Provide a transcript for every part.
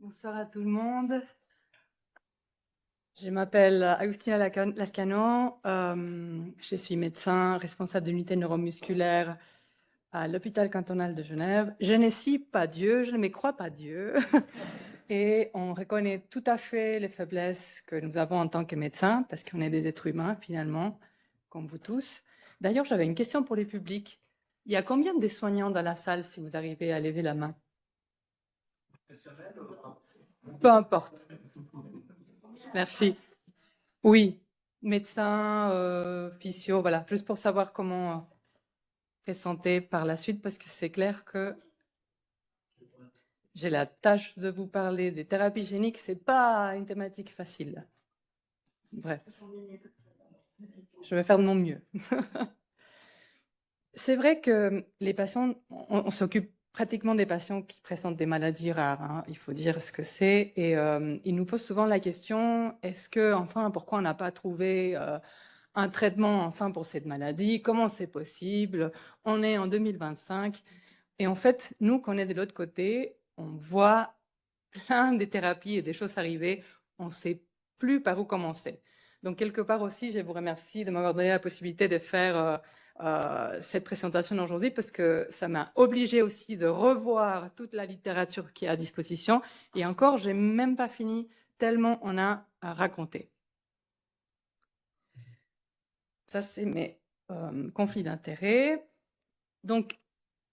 Bonsoir à tout le monde. Je m'appelle Agustina Lascano. Je suis médecin responsable de l'unité neuromusculaire à l'hôpital cantonal de Genève. Je ne suis pas Dieu, je ne me crois pas Dieu. Et on reconnaît tout à fait les faiblesses que nous avons en tant que médecins, parce qu'on est des êtres humains finalement, comme vous tous. D'ailleurs, j'avais une question pour le public. Il y a combien de soignants dans la salle si vous arrivez à lever la main? Peu importe. Merci. Oui, médecin, physio, voilà, juste pour savoir comment présenter par la suite, parce que c'est clair que j'ai la tâche de vous parler des thérapies géniques, c'est pas une thématique facile. Bref, je vais faire de mon mieux. C'est vrai que les patients, on s'occupe pratiquement des patients qui présentent des maladies rares, hein, il faut dire ce que c'est, et ils nous posent souvent la question, est-ce que, enfin, pourquoi on n'a pas trouvé un traitement enfin pour cette maladie, comment c'est possible? On est en 2025 et en fait, nous, qu'on est de l'autre côté, on voit plein de thérapies et des choses arriver, on ne sait plus par où commencer. Donc, quelque part aussi, je vous remercie de m'avoir donné la possibilité de faire cette présentation aujourd'hui parce que ça m'a obligé aussi de revoir toute la littérature qui est à disposition. Et encore, je n'ai même pas fini tellement on a à raconter. Ça, c'est mes conflits d'intérêts. Donc,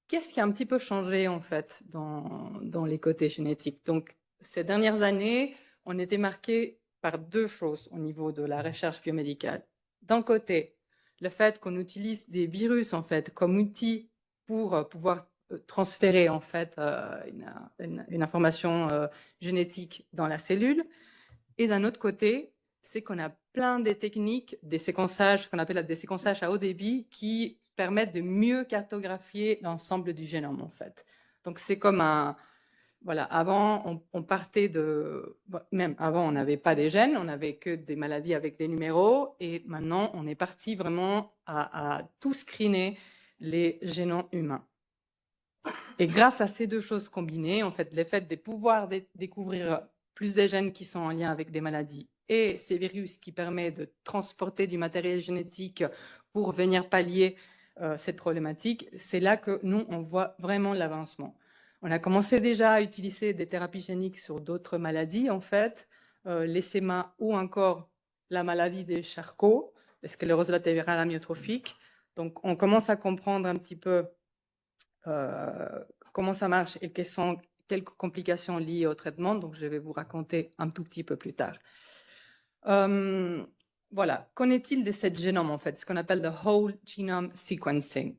qu'est-ce qui a un petit peu changé, en fait, dans les côtés génétiques? Donc, ces dernières années, on était marqué par deux choses au niveau de la recherche biomédicale. D'un côté, le fait qu'on utilise des virus, en fait, comme outil pour pouvoir transférer, en fait, une information génétique dans la cellule. Et d'un autre côté, c'est qu'on a plein de techniques, des séquençages, qu'on appelle des séquençages à haut débit, qui permettent de mieux cartographier l'ensemble du génome, en fait. Donc, c'est comme un... Voilà, avant, on partait de... Même avant, on n'avait pas des gènes, on n'avait que des maladies avec des numéros. Et maintenant, on est parti vraiment à tout screener les génomes humains. Et grâce à ces deux choses combinées, en fait, le fait de pouvoir découvrir plus de gènes qui sont en lien avec des maladies et ces virus qui permettent de transporter du matériel génétique pour venir pallier cette problématique, c'est là que nous, on voit vraiment l'avancement. On a commencé déjà à utiliser des thérapies géniques sur d'autres maladies, en fait, l'eczéma ou encore la maladie de Charcot, la sclérose latérale amyotrophique. Donc, on commence à comprendre un petit peu comment ça marche et quelles sont quelques complications liées au traitement. Donc, je vais vous raconter un tout petit peu plus tard. Voilà. Qu'en est-il de cette génome, en fait, ce qu'on appelle le whole genome sequencing?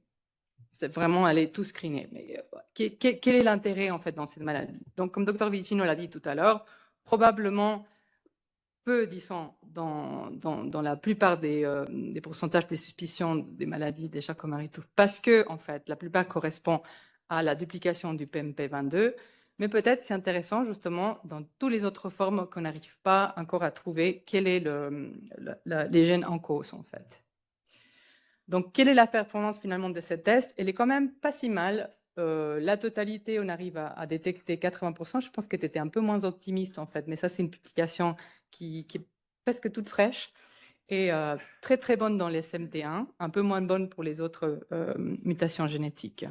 C'est vraiment aller tout screener. Mais quel est l'intérêt, en fait, dans cette maladie? Donc, comme Dr Vicino l'a dit tout à l'heure, probablement peu, disons, dans la plupart des pourcentages des suspicions des maladies des Charcot-Marie-Tooth, parce que, en fait, la plupart correspondent à la duplication du PMP22, mais peut-être c'est intéressant, justement, dans toutes les autres formes qu'on n'arrive pas encore à trouver, quel est les gènes en cause, en fait. Donc, quelle est la performance, finalement, de ce test? Elle est quand même pas si mal. La totalité, on arrive à détecter 80%. Je pense que tu étais un peu moins optimiste, en fait, mais ça, c'est une publication qui est presque toute fraîche et très, très bonne dans les SMT1, un peu moins bonne pour les autres mutations génétiques.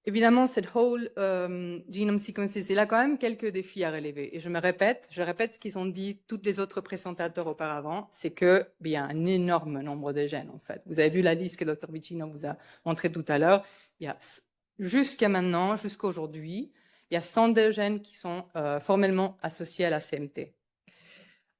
Évidemment, cette whole genome sequences, il a quand même quelques défis à relever. Et je répète ce qu'ils ont dit tous les autres présentateurs auparavant, c'est qu'il y a un énorme nombre de gènes, en fait. Vous avez vu la liste que Dr Vicino vous a montré tout à l'heure. Il y a, jusqu'à maintenant, jusqu'à aujourd'hui, il y a 102 gènes qui sont formellement associés à la CMT.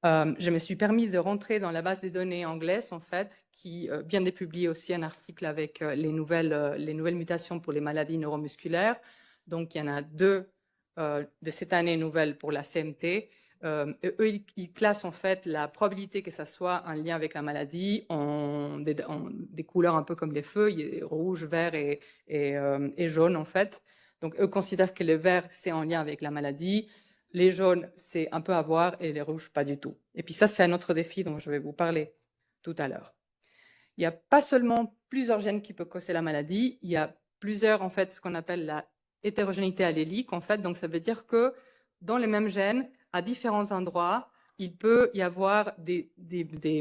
Je me suis permis de rentrer dans la base des données anglaise, en fait, qui vient de publier aussi un article avec les nouvelles mutations pour les maladies neuromusculaires. Donc, il y en a deux de cette année nouvelles pour la CMT. Eux, ils classent en fait la probabilité que ça soit un lien avec la maladie en des couleurs un peu comme les feux, rouge, vert et jaune, en fait. Donc, eux considèrent que le vert, c'est en lien avec la maladie. Les jaunes, c'est un peu à voir et les rouges, pas du tout. Et puis ça, c'est un autre défi dont je vais vous parler tout à l'heure. Il n'y a pas seulement plusieurs gènes qui peuvent causer la maladie, il y a plusieurs, en fait, ce qu'on appelle la hétérogénéité allélique, en fait. Donc, ça veut dire que dans les mêmes gènes, à différents endroits, il peut y avoir des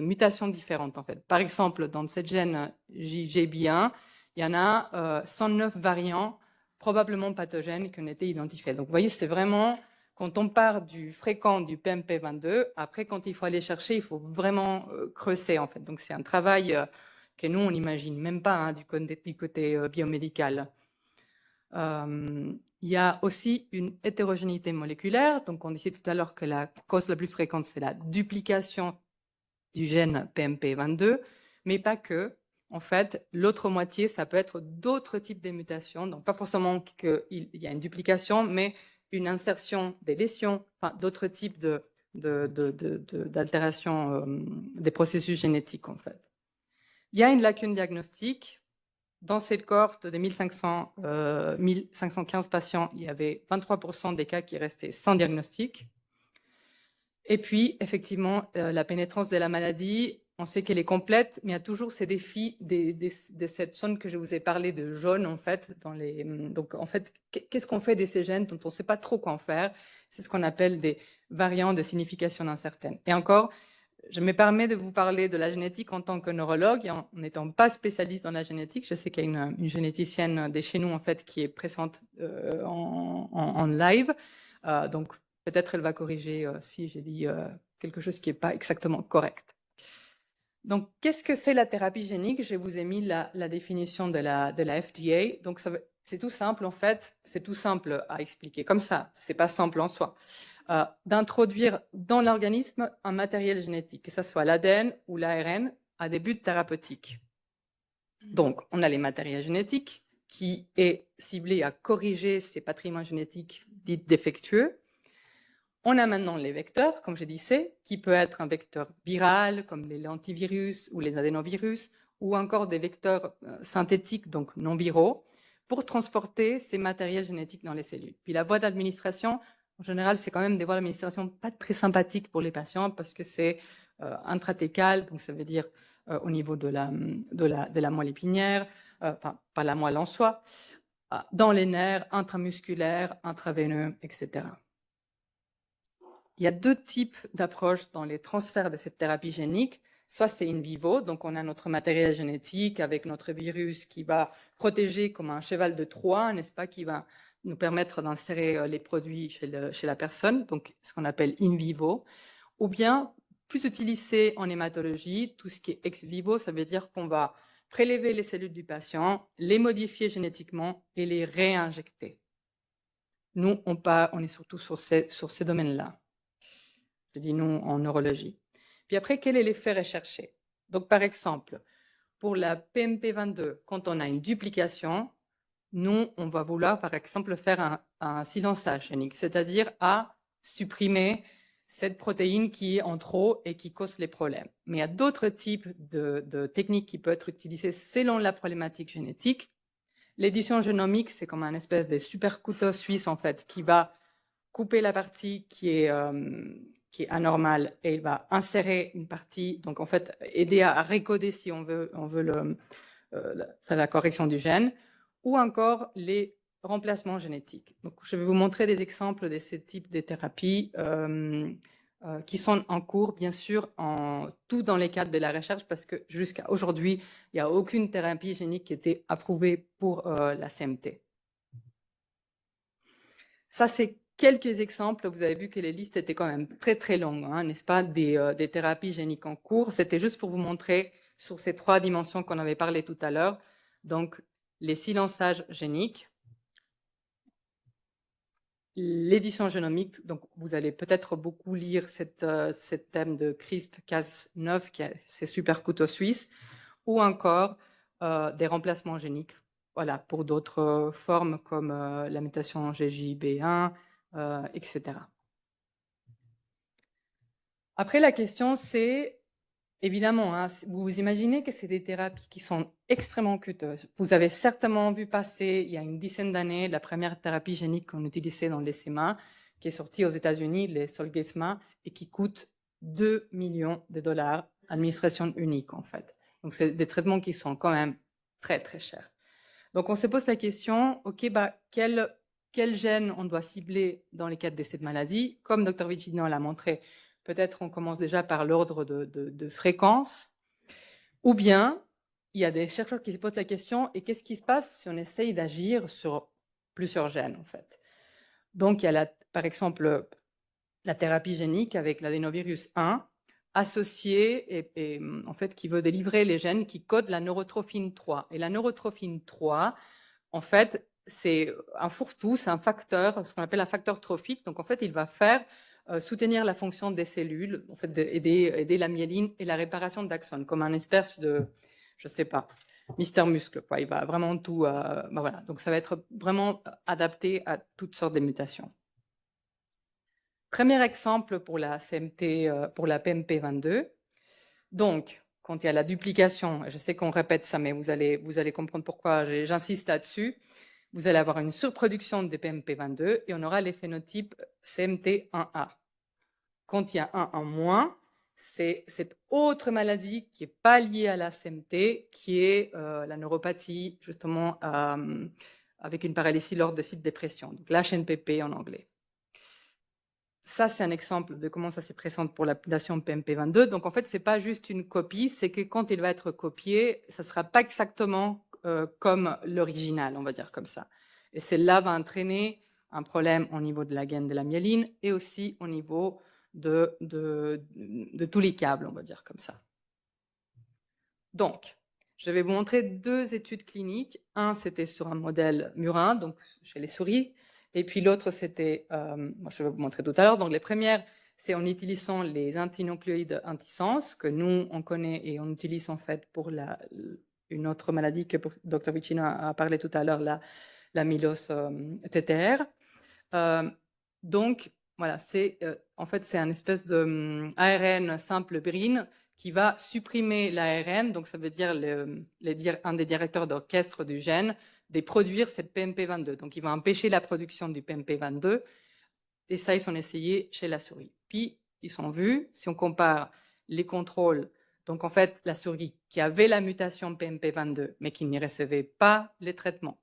mutations différentes, en fait. Par exemple, dans cette gène JGB1, il y en a 109 variants probablement pathogènes qui ont été identifiés. Donc, vous voyez, c'est vraiment, quand on part du fréquent du PMP22, après, quand il faut aller chercher, il faut vraiment creuser, en fait. Donc, c'est un travail que nous, on n'imagine même pas hein, du côté biomédical. Il y a aussi une hétérogénéité moléculaire. Donc, on disait tout à l'heure que la cause la plus fréquente, c'est la duplication du gène PMP22, mais pas que. En fait, l'autre moitié, ça peut être d'autres types de mutations. Donc, pas forcément qu'il y a une duplication, mais une insertion des lésions, enfin, d'autres types d'altérations des processus génétiques, en fait. Il y a une lacune diagnostique. Dans cette cohorte des 1515 patients, il y avait 23% des cas qui restaient sans diagnostic. Et puis, effectivement, la pénétrance de la maladie, on sait qu'elle est complète, mais il y a toujours ces défis de cette zone que je vous ai parlé de jaune, en fait. Donc, en fait, qu'est-ce qu'on fait de ces gènes dont on ne sait pas trop quoi en faire? C'est ce qu'on appelle des variants de signification incertaine. Et encore, je me permets de vous parler de la génétique en tant que neurologue, et en n'étant pas spécialiste dans la génétique. Je sais qu'il y a une généticienne de chez nous, en fait, qui est présente en live. Donc, peut-être elle va corriger si j'ai dit quelque chose qui n'est pas exactement correct. Donc, qu'est-ce que c'est la thérapie génique? Je vous ai mis la définition de la FDA. Donc, c'est tout simple, en fait. C'est tout simple à expliquer. Comme ça, c'est pas simple en soi. D'introduire dans l'organisme un matériel génétique, que ce soit l'ADN ou l'ARN, à des buts thérapeutiques. Donc, on a les matériels génétiques qui est ciblé à corriger ces patrimoines génétiques dits défectueux. On a maintenant les vecteurs, comme je disais, qui peut être un vecteur viral, comme les lentivirus ou les adénovirus, ou encore des vecteurs synthétiques, donc non viraux, pour transporter ces matériels génétiques dans les cellules. Puis la voie d'administration, en général, c'est quand même des voies d'administration pas très sympathiques pour les patients parce que c'est intratécal, donc ça veut dire au niveau de la moelle épinière, enfin, pas la moelle en soi, dans les nerfs, intramusculaires, intraveineux, etc. Il y a deux types d'approches dans les transferts de cette thérapie génique. Soit c'est in vivo, donc on a notre matériel génétique avec notre virus qui va protéger comme un cheval de Troie, n'est-ce pas, qui va nous permettre d'insérer les produits chez la personne, donc ce qu'on appelle in vivo. Ou bien, plus utilisé en hématologie, tout ce qui est ex vivo, ça veut dire qu'on va prélever les cellules du patient, les modifier génétiquement et les réinjecter. Nous, on est surtout sur ces domaines-là. Je dis nous en neurologie. Puis après, quel est l'effet recherché? Donc, par exemple, pour la PMP22, quand on a une duplication, nous, on va vouloir, par exemple, faire un silençage génique, c'est-à-dire à supprimer cette protéine qui est en trop et qui cause les problèmes. Mais il y a d'autres types de techniques qui peuvent être utilisées selon la problématique génétique. L'édition génomique, c'est comme un espèce de super couteau suisse, en fait, qui va couper la partie qui est anormale et il va insérer une partie, donc en fait aider à recoder si on veut faire la correction du gène, ou encore les remplacements génétiques. Donc je vais vous montrer des exemples de ces types de thérapies qui sont en cours, bien sûr, tout dans les cadres de la recherche, parce que jusqu'à aujourd'hui, il n'y a aucune thérapie génique qui était approuvée pour la CMT. Ça, c'est quelques exemples. Vous avez vu que les listes étaient quand même très, très longues, hein, n'est-ce pas, des thérapies géniques en cours. C'était juste pour vous montrer sur ces trois dimensions qu'on avait parlé tout à l'heure. Donc, les silençages géniques, l'édition génomique. Donc, vous allez peut-être beaucoup lire cette thème de CRISPR-Cas9, c'est super couteau suisse, ou encore des remplacements géniques. Voilà, pour d'autres formes comme la mutation GJB1, etc. Après, la question, c'est, évidemment, hein, vous imaginez que c'est des thérapies qui sont extrêmement coûteuses. Vous avez certainement vu passer, il y a une dizaine d'années, la première thérapie génique qu'on utilisait dans les SMA, qui est sortie aux États-Unis, les Zolgensma, et qui coûte 2 millions de dollars, administration unique, en fait. Donc, c'est des traitements qui sont quand même très, très chers. Donc, on se pose la question, OK, quelle quel gène on doit cibler dans les cas de décès de maladie. Comme Dr Vicino l'a montré, peut-être on commence déjà par l'ordre de fréquence, ou bien il y a des chercheurs qui se posent la question, et qu'est-ce qui se passe si on essaye d'agir sur plusieurs gènes, en fait? Donc, il y a, par exemple, la thérapie génique avec l'adénovirus 1, associé et en fait, qui veut délivrer les gènes qui codent la neurotrophine 3. Et la neurotrophine 3, en fait, c'est un fourre-tout, c'est un facteur, ce qu'on appelle un facteur trophique. Donc, en fait, il va faire soutenir la fonction des cellules, en fait, aider la myéline et la réparation d'axones, comme un espèce de, je sais pas, Mister Muscle, quoi. Il va vraiment tout, voilà. Donc, ça va être vraiment adapté à toutes sortes de mutations. Premier exemple pour la CMT, pour la PMP22. Donc, quand il y a la duplication, je sais qu'on répète ça, mais vous allez comprendre pourquoi j'insiste là-dessus. Vous allez avoir une surproduction des PMP22 et on aura les phénotypes CMT1A. Quand il y a un en moins, c'est cette autre maladie qui n'est pas liée à la CMT, qui est la neuropathie, justement, avec une paralysie lors de site dépression, donc l'HNPP en anglais. Ça, c'est un exemple de comment ça se présente pour l'application PMP22. Donc, en fait, ce n'est pas juste une copie, c'est que quand il va être copié, ça ne sera pas exactement comme l'original, on va dire comme ça. Et celle-là va entraîner un problème au niveau de la gaine de la myéline et aussi au niveau de tous les câbles, on va dire comme ça. Donc, je vais vous montrer deux études cliniques. Un, c'était sur un modèle murin, donc chez les souris. Et puis l'autre, c'était, je vais vous montrer tout à l'heure. Donc les premières, c'est en utilisant les antinucléoïdes antisens, que nous, on connaît et on utilise en fait pour une autre maladie que Dr Vicino a parlé tout à l'heure, la mylose TTR. Donc, voilà, en fait, c'est un espèce de ARN simple BRIN qui va supprimer l'ARN, donc ça veut dire un des directeurs d'orchestre du gène, de produire cette PMP22. Donc, il va empêcher la production du PMP22. Et ça, ils sont essayés chez la souris. Puis, ils sont vus, si on compare les contrôles, donc en fait, la souris qui avait la mutation PMP22, mais qui n'y recevait pas les traitements.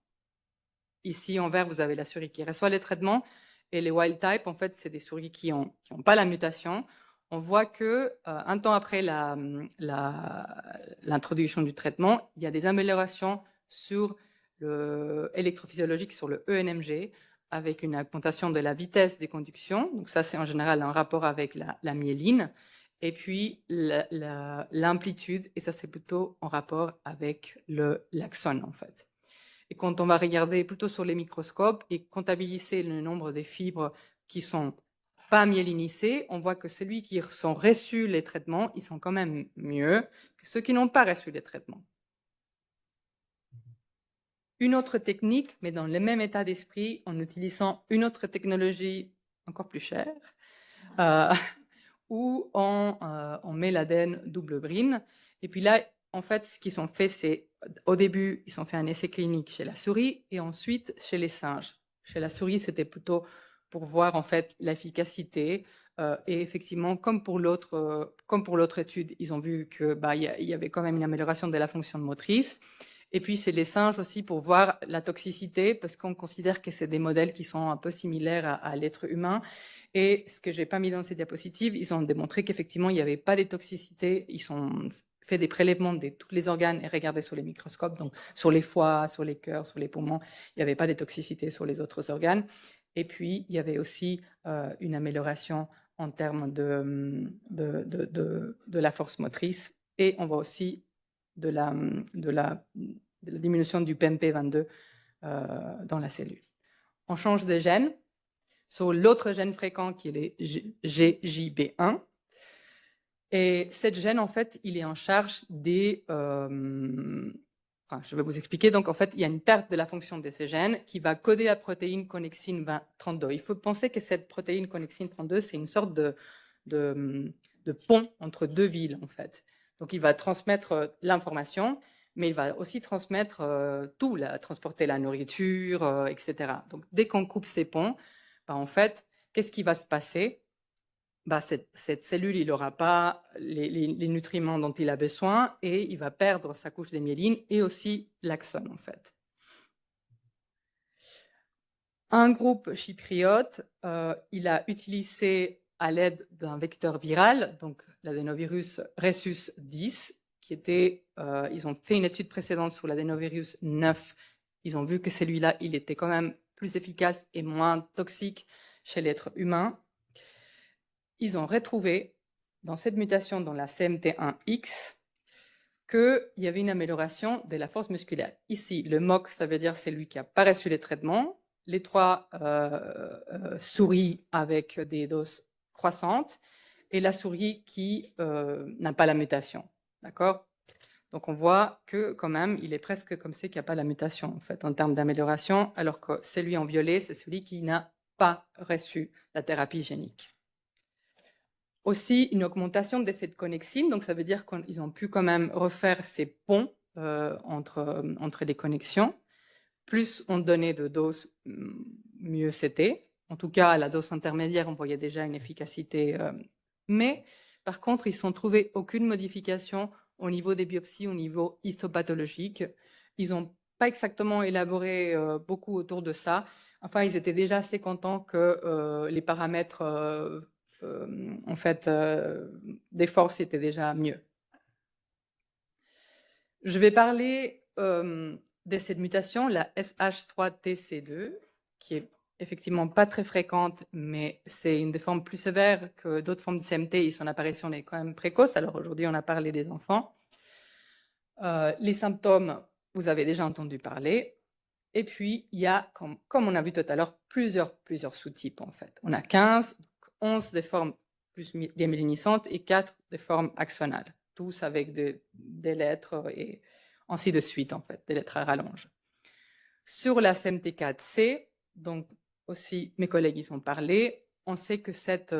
Ici, en vert, vous avez la souris qui reçoit les traitements. Et les wild type, en fait, c'est des souris qui n'ont pas la mutation. On voit que un temps après l'introduction du traitement, il y a des améliorations sur électrophysiologique, sur le ENMG, avec une augmentation de la vitesse des conductions. Donc ça, c'est en général un rapport avec la myéline. Et puis l'amplitude, et ça, c'est plutôt en rapport avec l'axone, en fait. Et quand on va regarder plutôt sur les microscopes et comptabiliser le nombre des fibres qui sont pas myélinisées, on voit que celui qui ont reçu les traitements, ils sont quand même mieux que ceux qui n'ont pas reçu les traitements. Une autre technique, mais dans le même état d'esprit, en utilisant une autre technologie encore plus chère, où on met l'ADN double BRIN. Et puis là, en fait, ce qu'ils ont fait, c'est au début, ils ont fait un essai clinique chez la souris et ensuite chez les singes. Chez la souris, c'était plutôt pour voir en fait l'efficacité. Et effectivement, comme pour l'autre étude, ils ont vu que il y avait quand même une amélioration de la fonction motrice. Et puis, c'est les singes aussi pour voir la toxicité, parce qu'on considère que c'est des modèles qui sont un peu similaires à l'être humain. Et ce que je n'ai pas mis dans ces diapositives, ils ont démontré qu'effectivement, il n'y avait pas de toxicité. Ils ont fait des prélèvements de tous les organes et regardé sur les microscopes, donc sur les foies, sur les cœurs, sur les poumons. Il n'y avait pas de toxicité sur les autres organes. Et puis, il y avait aussi une amélioration en termes de la force motrice. Et on voit aussi de la diminution du PMP22 dans la cellule. On change de gène sur l'autre gène fréquent qui est le GJB1. Et cette gène, en fait, il est en charge des... je vais vous expliquer. Donc, en fait, il y a une perte de la fonction de ces gènes qui va coder la protéine connexine 32. Il faut penser que cette protéine connexine 32, c'est une sorte de pont entre deux villes, en fait. Donc, il va transmettre l'information, mais il va aussi transmettre tout, transporter la nourriture, etc. Donc, dès qu'on coupe ces ponts, en fait, qu'est-ce qui va se passer? Cette cellule, il n'aura pas les nutriments dont il a besoin et il va perdre sa couche de myéline et aussi l'axone, en fait. Un groupe chypriote, il a utilisé à l'aide d'un vecteur viral, donc l'adénovirus Rhesus 10, qui était, ils ont fait une étude précédente sur l'adénovirus 9. Ils ont vu que celui-là, il était quand même plus efficace et moins toxique chez l'être humain. Ils ont retrouvé dans cette mutation, dans la CMT1X, qu'il y avait une amélioration de la force musculaire. Ici, le MOC, ça veut dire celui qui n'a pas reçu les traitements. Les 3 souris avec des doses croissantes et la souris qui n'a pas la mutation. D'accord? Donc, on voit que quand même, il est presque comme c'est qu'il n'y a pas la mutation, en fait, en termes d'amélioration, alors que celui en violet, c'est celui qui n'a pas reçu la thérapie génique. Aussi, une augmentation de cette connexine, donc ça veut dire qu'ils ont pu quand même refaire ces ponts entre les connexions. Plus on donnait de doses, mieux c'était. En tout cas, à la dose intermédiaire, on voyait déjà une efficacité. Mais par contre, ils ne sont trouvés aucune modification au niveau des biopsies, au niveau histopathologique. Ils n'ont pas exactement élaboré beaucoup autour de ça. Enfin, ils étaient déjà assez contents que les paramètres en fait, des forces étaient déjà mieux. Je vais parler de cette mutation, la SH3TC2, qui est effectivement pas très fréquente, mais c'est une des formes plus sévères que d'autres formes de CMT et son apparition est quand même précoce. Alors aujourd'hui, on a parlé des enfants. Les symptômes, vous avez déjà entendu parler. Et puis, il y a, comme on a vu tout à l'heure, plusieurs sous-types en fait. On a 15, 11 des formes plus démyélinissantes et 4 des formes axonales, tous avec des lettres et ainsi de suite en fait, des lettres à rallonge. Sur la CMT4C, donc aussi mes collègues y ont parlé, on sait que cette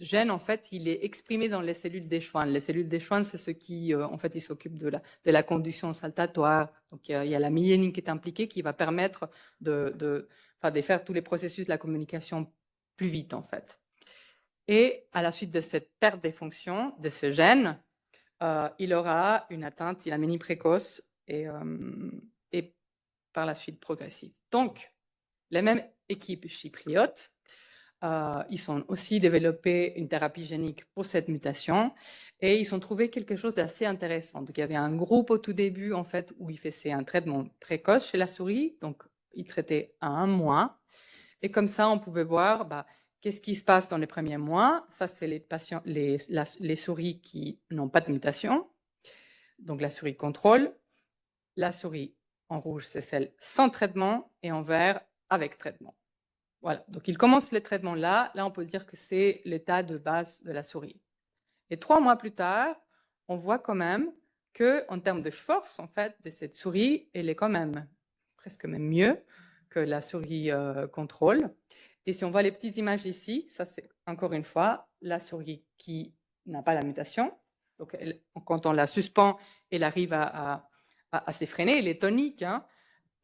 gène, en fait, il est exprimé dans les cellules des Schwann. Les cellules des Schwann, c'est ce qui, en fait, ils s'occupent de la conduction saltatoire. Donc, il y a la myéline qui est impliquée qui va permettre de faire tous les processus de la communication plus vite, en fait. Et à la suite de cette perte des fonctions de ce gène, il aura une atteinte, il a mini précoce et par la suite progressive. Donc, les mêmes équipes chypriotes, ils ont aussi développé une thérapie génique pour cette mutation et ils ont trouvé quelque chose d'assez intéressant. Donc, il y avait un groupe au tout début, en fait, où ils faisaient un traitement précoce chez la souris. Donc, ils traitaient à 1 mois. Et comme ça, on pouvait voir qu'est-ce qui se passe dans les premiers mois. Ça, c'est les patients, les souris qui n'ont pas de mutation. Donc, la souris contrôle. La souris en rouge, c'est celle sans traitement et en vert, avec traitement. Voilà, donc il commence les traitements là. Là, on peut dire que c'est l'état de base de la souris. Et 3 mois plus tard, on voit quand même qu'en termes de force, en fait, de cette souris, elle est quand même presque même mieux que la souris contrôle. Et si on voit les petites images ici, ça c'est encore une fois la souris qui n'a pas la mutation. Donc, quand on la suspend, elle arrive à s'effréner, elle est tonique, hein.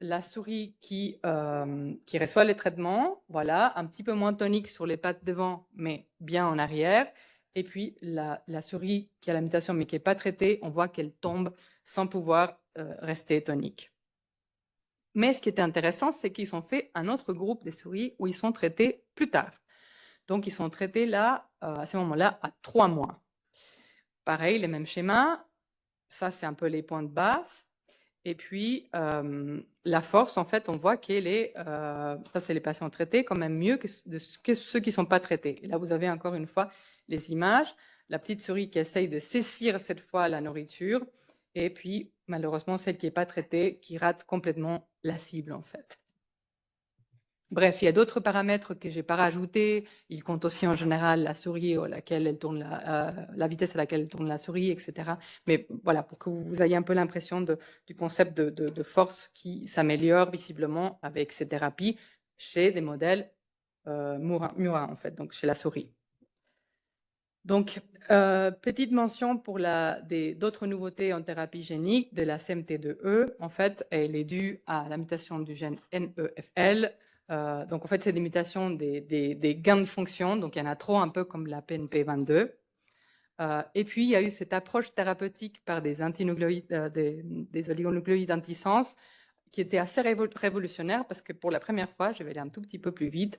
La souris qui reçoit les traitements, voilà, un petit peu moins tonique sur les pattes devant, mais bien en arrière. Et puis, la souris qui a la mutation, mais qui n'est pas traitée, on voit qu'elle tombe sans pouvoir rester tonique. Mais ce qui était intéressant, c'est qu'ils ont fait un autre groupe des souris où ils sont traités plus tard. Donc, ils sont traités là, à ce moment-là, à 3 mois. Pareil, les mêmes schémas. Ça, c'est un peu les points de base. Et puis, la force, en fait, on voit qu'elle est, ça c'est les patients traités, quand même mieux que ceux qui ne sont pas traités. Et là, vous avez encore une fois les images, la petite souris qui essaye de saisir cette fois la nourriture, et puis malheureusement, celle qui n'est pas traitée, qui rate complètement la cible, en fait. Bref, il y a d'autres paramètres que je n'ai pas rajoutés. Il compte aussi en général la souris à laquelle elle tourne, la vitesse à laquelle elle tourne la souris, etc. Mais voilà, pour que vous ayez un peu l'impression du concept de force qui s'améliore visiblement avec ces thérapies chez des modèles murins, en fait, donc chez la souris. Donc, petite mention pour d'autres nouveautés en thérapie génique de la CMT2E. En fait, elle est due à la mutation du gène NEFL. Donc, en fait, c'est des mutations des gains de fonction. Donc, il y en a trop, un peu comme la PNP22. Et puis, il y a eu cette approche thérapeutique par des oligonucléoïdes antisens qui était assez révolutionnaire parce que pour la première fois, je vais aller un tout petit peu plus vite,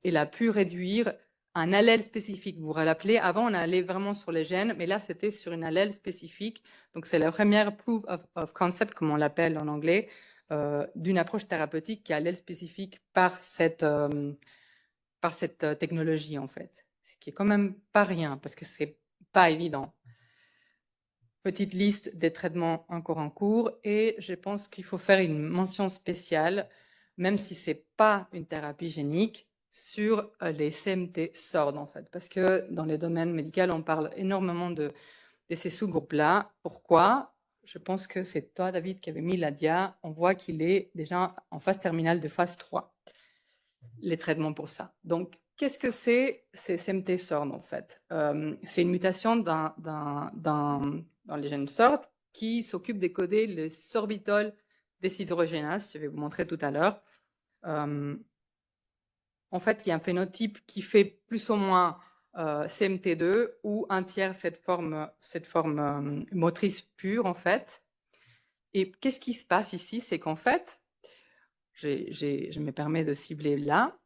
il a pu réduire un allèle spécifique. Vous vous rappelez, avant, on allait vraiment sur les gènes, mais là, c'était sur une allèle spécifique. Donc, c'est la première proof of concept, comme on l'appelle en anglais, d'une approche thérapeutique qui est allèle spécifique par cette technologie, en fait. Ce qui est quand même pas rien, parce que c'est pas évident. Petite liste des traitements encore en cours, et je pense qu'il faut faire une mention spéciale, même si c'est pas une thérapie génique, sur les CMT SORD, en fait, parce que dans les domaines médicaux, on parle énormément de ces sous-groupes-là. Pourquoi? Je pense que c'est toi, David, qui avait mis la dia. On voit qu'il est déjà en phase terminale de phase 3, les traitements pour ça. Donc, qu'est-ce que c'est ces CMT SORD, en fait? C'est une mutation dans les gènes SORD qui s'occupe d'écoder le sorbitol déshydrogénase, je vais vous montrer tout à l'heure. En fait, il y a un phénotype qui fait plus ou moins CMT2 ou un tiers cette forme motrice pure, en fait. Et qu'est-ce qui se passe ici? C'est qu'en fait, je me permets de cibler là.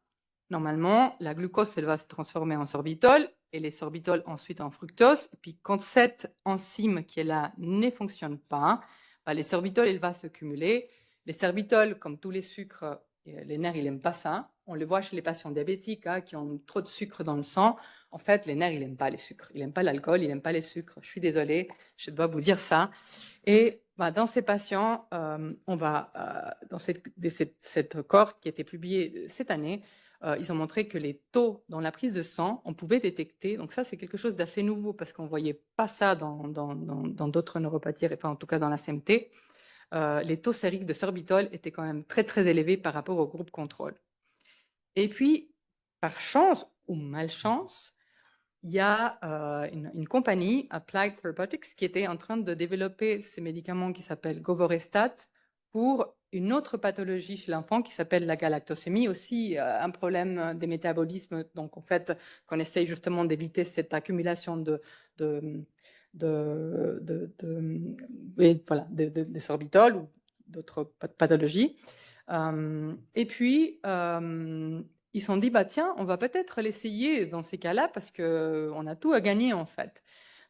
Normalement, la glucose, elle va se transformer en sorbitol et les sorbitols ensuite en fructose. Et puis, quand cette enzyme qui est là ne fonctionne pas, bah, les sorbitols, il va se cumuler. Les sorbitols, comme tous les sucres, les nerfs, ils n'aiment pas ça. On le voit chez les patients diabétiques qui ont trop de sucre dans le sang. En fait, les nerfs, ils n'aiment pas les sucres. Ils n'aiment pas l'alcool, ils n'aiment pas les sucres. Je suis désolée, je dois vous dire ça. Et bah, dans ces patients, on va, dans cette cohorte qui a été publiée cette année, ils ont montré que les taux dans la prise de sang, on pouvait détecter, donc ça c'est quelque chose d'assez nouveau parce qu'on ne voyait pas ça dans d'autres neuropathies, enfin en tout cas dans la CMT, les taux sériques de sorbitol étaient quand même très très élevés par rapport au groupe contrôle. Et puis, par chance ou malchance, il y a une compagnie, Applied Therapeutics, qui était en train de développer ces médicaments qui s'appellent Govorestat pour une autre pathologie chez l'enfant qui s'appelle la galactosémie, aussi un problème des métabolismes. Donc, en fait, qu'on essaye justement d'éviter cette accumulation de sorbitol ou d'autres pathologies. Et puis, ils se sont dit, bah, tiens, on va peut-être l'essayer dans ces cas-là parce qu'on a tout à gagner en fait.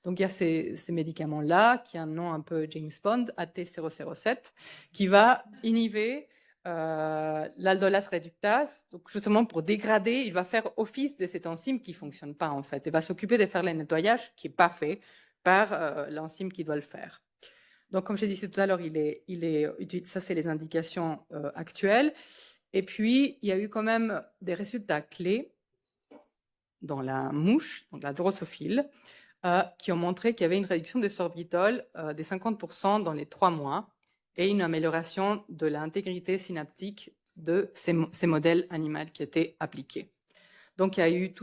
Donc, il y a ces médicaments-là qui ont un nom un peu James Bond, AT007, qui va inhiber l'aldolase réductase. Donc, justement, pour dégrader, il va faire office de cette enzyme qui ne fonctionne pas en fait. Il va s'occuper de faire le nettoyage qui n'est pas fait par l'enzyme qui doit le faire. Donc, comme j'ai dit tout à l'heure, ça, c'est les indications actuelles. Et puis, il y a eu quand même des résultats clés dans la mouche, donc la drosophile, qui ont montré qu'il y avait une réduction des sorbitol des 50% dans les 3 mois et une amélioration de l'intégrité synaptique de ces modèles animaux qui étaient appliqués. Donc, il y a eu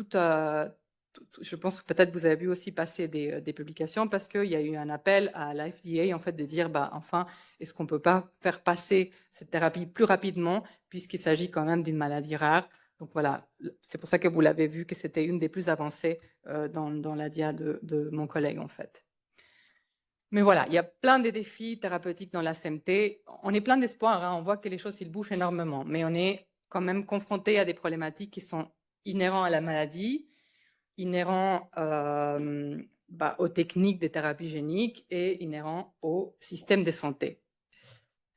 je pense que peut-être vous avez vu aussi passer des publications parce qu'il y a eu un appel à la FDA en fait de dire bah enfin est-ce qu'on peut pas faire passer cette thérapie plus rapidement puisqu'il s'agit quand même d'une maladie rare. Donc voilà, c'est pour ça que vous l'avez vu que c'était une des plus avancées dans la dia de mon collègue en fait. Mais voilà, il y a plein de défis thérapeutiques dans la CMT. On est plein d'espoir, hein. On voit que les choses ils bougent énormément, mais on est quand même confronté à des problématiques qui sont inhérentes à la maladie, inhérents aux techniques des thérapies géniques et inhérents au système de santé.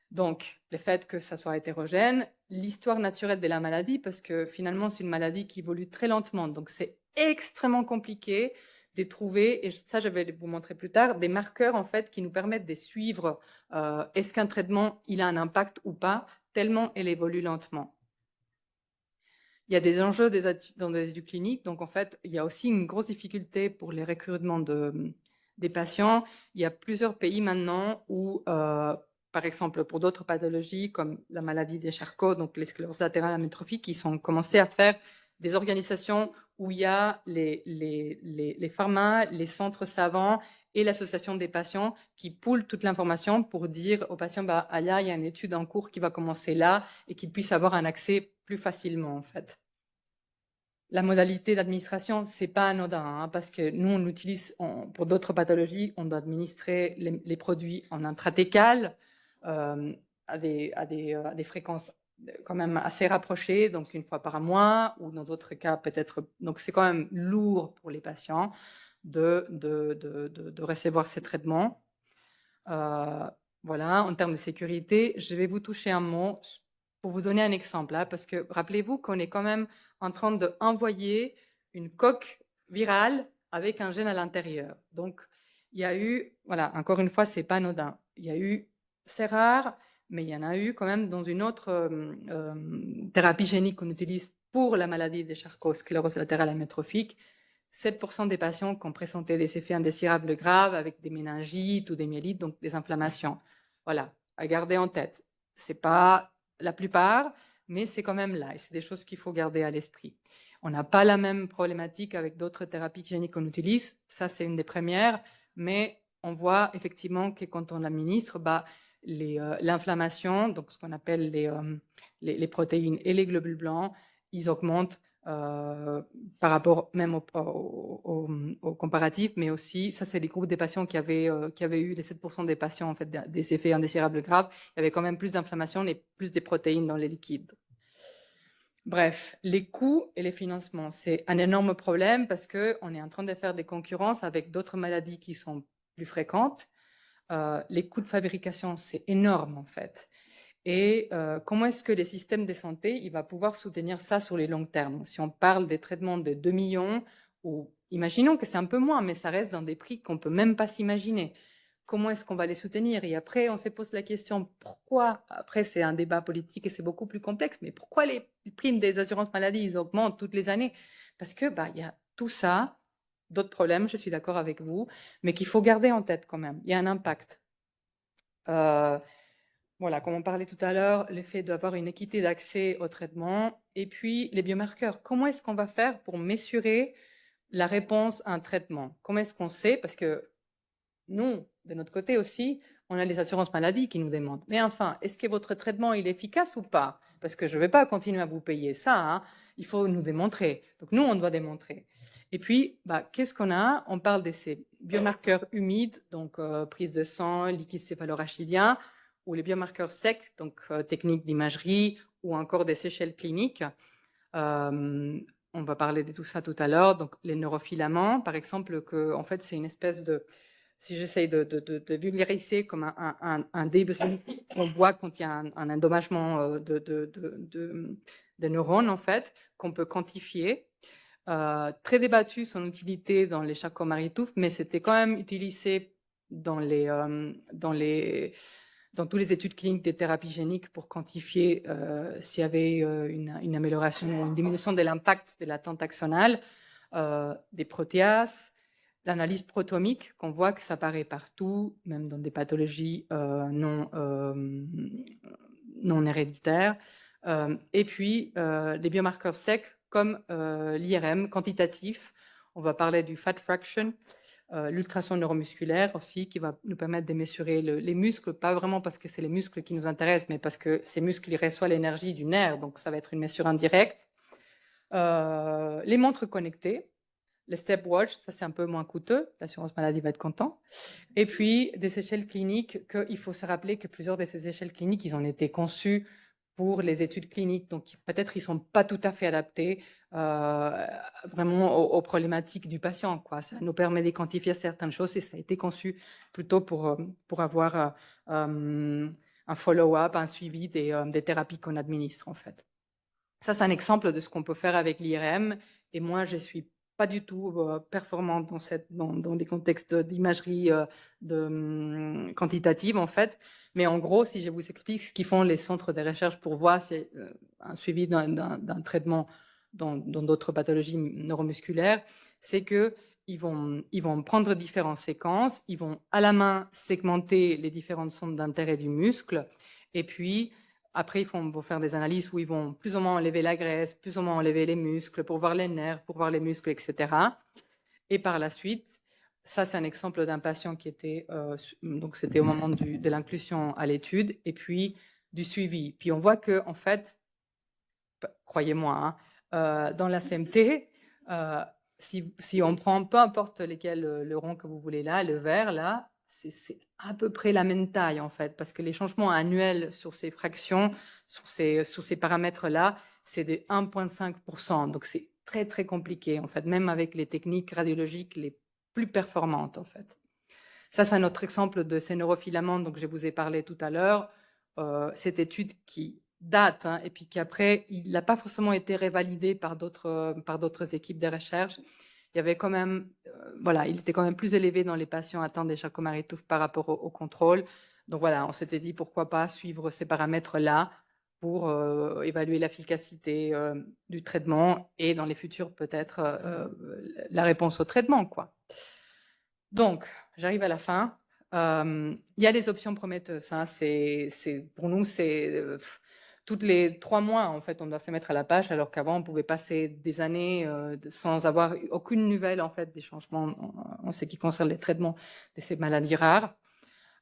Donc, le fait que ça soit hétérogène, l'histoire naturelle de la maladie, parce que finalement, c'est une maladie qui évolue très lentement. Donc, c'est extrêmement compliqué de trouver, et ça, je vais vous montrer plus tard, des marqueurs, en fait, qui nous permettent de suivre est-ce qu'un traitement, il a un impact ou pas, tellement elle évolue lentement. Il y a des enjeux dans des études cliniques. Donc, en fait, il y a aussi une grosse difficulté pour les recrutements des patients. Il y a plusieurs pays maintenant où, par exemple, pour d'autres pathologies comme la maladie des Charcot, donc les scléroses latérales amyotrophiques, qui sont commencés à faire des organisations où il y a les pharma, les centres savants et l'association des patients qui poolent toute l'information pour dire aux patients, bah, il y a une étude en cours qui va commencer là et qu'ils puissent avoir un accès plus facilement, en fait. La modalité d'administration, c'est pas anodin, hein, parce que nous, on l'utilise pour d'autres pathologies, on doit administrer les produits en intratécal. à des fréquences quand même assez rapprochées, donc une fois par mois, ou dans d'autres cas peut-être. Donc c'est quand même lourd pour les patients de recevoir ces traitements. Voilà, en termes de sécurité, je vais vous toucher un mot pour vous donner un exemple, hein, parce que rappelez-vous qu'on est quand même en train d'envoyer une coque virale avec un gène à l'intérieur. Donc, il y a eu, voilà, encore une fois, c'est pas anodin. Il y a eu, c'est rare, mais il y en a eu quand même dans une autre thérapie génique qu'on utilise pour la maladie de Charcot, sclérose latérale amyotrophique. 7% des patients qui ont présenté des effets indésirables graves avec des méningites ou des myélites, donc des inflammations. Voilà, à garder en tête. C'est pas la plupart, mais c'est quand même là et c'est des choses qu'il faut garder à l'esprit. On n'a pas la même problématique avec d'autres thérapies géniques qu'on utilise. Ça, c'est une des premières, mais on voit effectivement que quand on l'administre, l'inflammation, donc ce qu'on appelle les protéines et les globules blancs, ils augmentent par rapport même au comparatif, mais aussi, ça c'est les groupes des patients qui avaient eu les 7% des patients en fait des effets indésirables graves, il y avait quand même plus d'inflammation et plus des protéines dans les liquides. Bref, les coûts et les financements, c'est un énorme problème parce qu'on est en train de faire des concurrences avec d'autres maladies qui sont plus fréquentes. Les coûts de fabrication, c'est énorme en fait. Et comment est-ce que les systèmes de santé il va pouvoir soutenir ça sur les longs termes? Si on parle des traitements de 2 millions, ou imaginons que c'est un peu moins, mais ça reste dans des prix qu'on ne peut même pas s'imaginer. Comment est-ce qu'on va les soutenir? Et après, on se pose la question, pourquoi? Après, c'est un débat politique et c'est beaucoup plus complexe, mais pourquoi les primes des assurances maladie, ils augmentent toutes les années? Parce que, il y a tout ça, d'autres problèmes, je suis d'accord avec vous, mais qu'il faut garder en tête quand même. Il y a un impact. Voilà, comme on parlait tout à l'heure, le fait d'avoir une équité d'accès au traitement et puis les biomarqueurs. Comment est-ce qu'on va faire pour mesurer la réponse à un traitement? Comment est-ce qu'on sait? Parce que nous, de notre côté aussi, on a les assurances maladie qui nous demandent. Mais enfin, est-ce que votre traitement il est efficace ou pas? Parce que je ne vais pas continuer à vous payer ça. Hein. Il faut nous démontrer. Donc nous, on doit démontrer. Et puis, qu'est-ce qu'on a? On parle de ces biomarqueurs humides, donc prise de sang, liquide céphalorachidien, ou les biomarqueurs secs, donc techniques d'imagerie, ou encore des séchelles cliniques. On va parler de tout ça tout à l'heure. Donc les neurofilaments, par exemple, en fait, c'est une espèce de, si j'essaye de vulgariser comme un débris qu'on voit quand il y a un endommagement de neurones, en fait, qu'on peut quantifier. Très débattu son utilité dans les Charcot-Marie-Tooth, mais c'était quand même utilisé dans toutes les études cliniques des thérapies géniques pour quantifier s'il y avait une amélioration ou une diminution de l'impact de l'attente axonale, des protéases, l'analyse protomique, qu'on voit que ça apparaît partout, même dans des pathologies non héréditaires, et puis les biomarqueurs secs comme l'IRM quantitatif. On va parler du fat fraction, l'ultrason neuromusculaire aussi, qui va nous permettre de mesurer les muscles, pas vraiment parce que c'est les muscles qui nous intéressent, mais parce que ces muscles, ils reçoivent l'énergie du nerf, donc ça va être une mesure indirecte. Les montres connectées, les stepwatch, ça c'est un peu moins coûteux, l'assurance maladie va être content. Et puis des échelles cliniques, il faut se rappeler que plusieurs de ces échelles cliniques, ils ont été conçus pour les études cliniques, donc peut-être ils ne sont pas tout à fait adaptés vraiment aux problématiques du patient. Quoi. Ça nous permet de quantifier certaines choses et ça a été conçu plutôt pour avoir un follow-up, un suivi des thérapies qu'on administre en fait. Ça, c'est un exemple de ce qu'on peut faire avec l'IRM. Et moi, je ne suis pas du tout performante dans des contextes d'imagerie quantitative, en fait. Mais en gros, si je vous explique ce qu'ils font les centres de recherche pour voir, c'est un suivi d'un traitement dans d'autres pathologies neuromusculaires, c'est qu'ils vont prendre différentes séquences, ils vont à la main segmenter les différentes zones d'intérêt du muscle, et puis après, ils vont faire des analyses où ils vont plus ou moins enlever la graisse, plus ou moins enlever les muscles pour voir les nerfs, pour voir les muscles, etc. Et par la suite, ça c'est un exemple d'un patient qui était, donc c'était au moment de l'inclusion à l'étude, et puis du suivi. Puis on voit que en fait, croyez-moi, hein, dans la CMT, si on prend peu importe lesquels le rond que vous voulez là, le vert là, c'est à peu près la même taille, en fait, parce que les changements annuels sur ces fractions, sur ces paramètres-là, c'est de 1,5%. Donc, c'est très, très compliqué, en fait, même avec les techniques radiologiques les plus performantes, en fait. Ça, c'est un autre exemple de ces neurofilaments dont je vous ai parlé tout à l'heure. Cette étude qui date, hein, et puis qu'après, il n'a pas forcément été révalidé par d'autres équipes de recherche. Il y avait quand même, voilà, il était quand même plus élevé dans les patients atteints des Charcot-Marie-Tooth par rapport au contrôle. Donc voilà, on s'était dit pourquoi pas suivre ces paramètres-là pour évaluer l'efficacité du traitement et dans les futurs peut-être la réponse au traitement, quoi. Donc, j'arrive à la fin. Il y a des options prometteuses, hein. Pour nous, c'est toutes les 3 mois, en fait, on doit se mettre à la page, alors qu'avant, on pouvait passer des années sans avoir aucune nouvelle, en fait, des changements en ce qui concerne les traitements de ces maladies rares.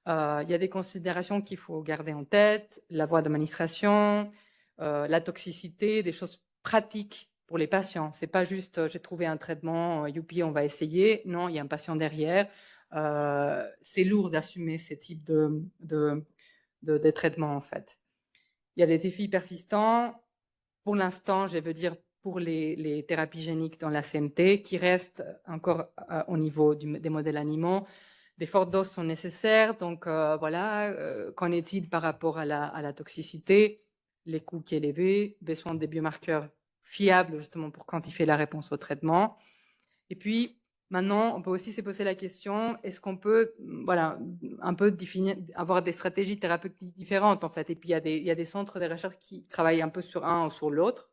Il y a des considérations qu'il faut garder en tête, la voie d'administration, la toxicité, des choses pratiques pour les patients. C'est pas juste j'ai trouvé un traitement, youpi, on va essayer. Non, il y a un patient derrière. C'est lourd d'assumer ces types de traitements, en fait. Il y a des défis persistants. Pour l'instant, je veux dire pour les thérapies géniques dans la CMT, qui restent encore au niveau des modèles animaux. Des fortes doses sont nécessaires, donc voilà, qu'en est-il par rapport à la toxicité, les coûts qui sont élevés, besoin des biomarqueurs fiables justement pour quantifier la réponse au traitement. Et puis maintenant, on peut aussi se poser la question, est-ce qu'on peut, voilà, un peu définir, avoir des stratégies thérapeutiques différentes en fait. Et puis il y a des centres de recherche qui travaillent un peu sur un ou sur l'autre,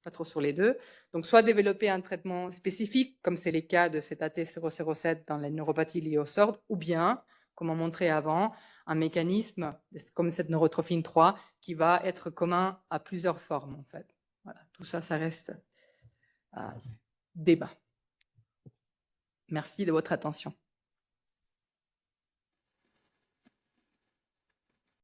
pas trop sur les deux. Donc, soit développer un traitement spécifique, comme c'est le cas de cet AT007 dans la neuropathie liée au SORD, ou bien, comme on montrait avant, un mécanisme comme cette neurotrophine 3 qui va être commun à plusieurs formes, en fait. Voilà, tout ça, ça reste à débat. Merci de votre attention.